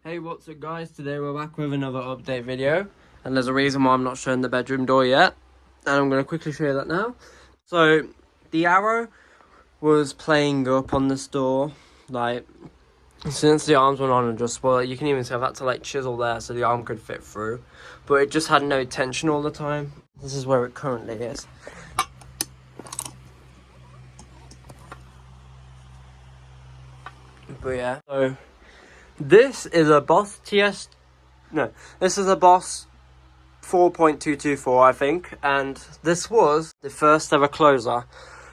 Hey, what's up guys? Today we're back with another update video, and there's a reason why I'm not showing the bedroom door yet, and I'm going to quickly show you that now. So the arrow was playing up on this door, like since the arms went on adjustable. You can even see I've had to like chisel there so the arm could fit through, but it just had no tension all the time. This is where it currently is. But yeah, so this is a Boss this is a Boss 4.224, I think, and this was the first ever closer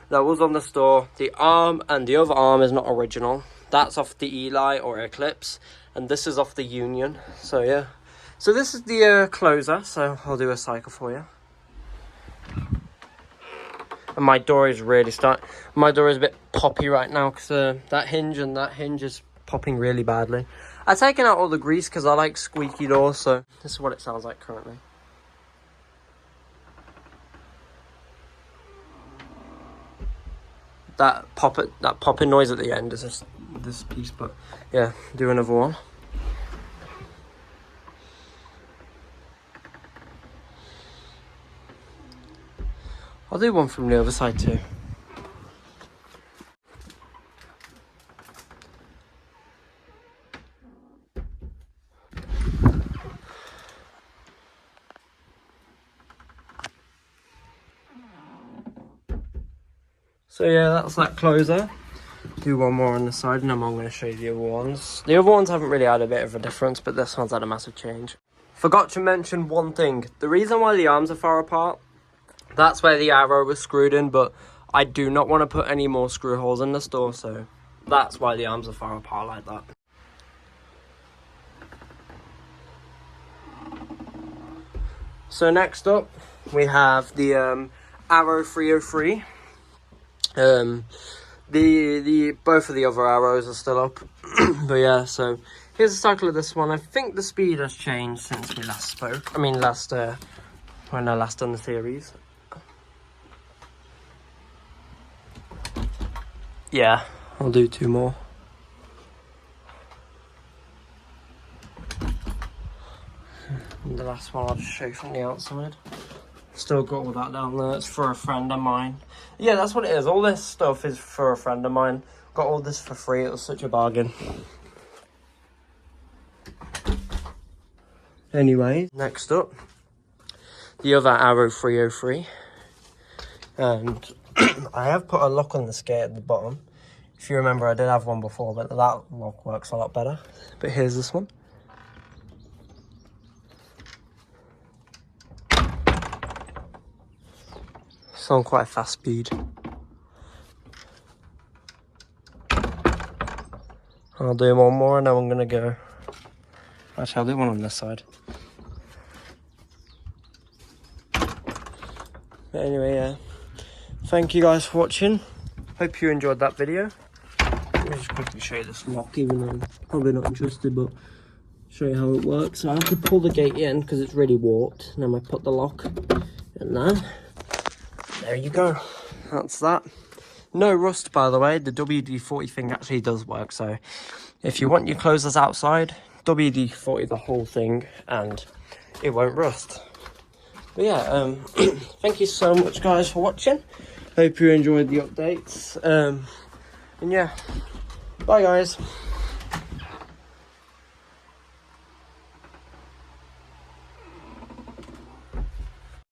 that was on the store. The arm and the other arm is not original. That's off the Eli or Eclipse, and this is off the Union. So yeah, so this is the closer, so I'll do a cycle for you. And my door is really my door is a bit poppy right now because that hinge and that hinge is popping really badly. I've taken out all the grease because I like squeaky doors, so this is what it sounds like currently. That popping noise at the end is just this piece, but yeah, do another one. I'll do one from the other side too. So yeah, that's that closer. Do one more on the side and then I'm going to show you the other ones. The other ones haven't really had a bit of a difference, but this one's had a massive change. Forgot to mention one thing. The reason why the arms are far apart, that's where the arrow was screwed in, but I do not want to put any more screw holes in the store, so that's why the arms are far apart like that. So next up, we have the Arrow 303. Both of the other arrows are still up. But yeah, so here's the cycle of this one. I think the speed has changed since we last spoke. I mean when I last done the series. Yeah, I'll do two more. And the last one I'll just show you from the outside. Still got all that down there. It's for a friend of mine. Yeah, that's what it is. All this stuff is for a friend of mine. Got all this for free. It was such a bargain. Anyway, next up, the other Arrow 303. And I have put a lock on the skate at the bottom. If you remember, I did have one before, but that lock works a lot better. But here's this one. It's on quite a fast speed. I'll do one more and then I'm gonna go. Actually, I'll do one on this side. But anyway, yeah. Thank you guys for watching. Hope you enjoyed that video. Let me just quickly show you this lock, even though I'm probably not interested, but show you how it works. So I have to pull the gate in because it's really warped. And then I put the lock in there. There you go. That's that. No rust, by the way. The WD-40 thing actually does work. So if you want your closers outside, WD-40 the whole thing and it won't rust. But yeah, thank you so much guys for watching. Hope you enjoyed the updates. And yeah, bye guys.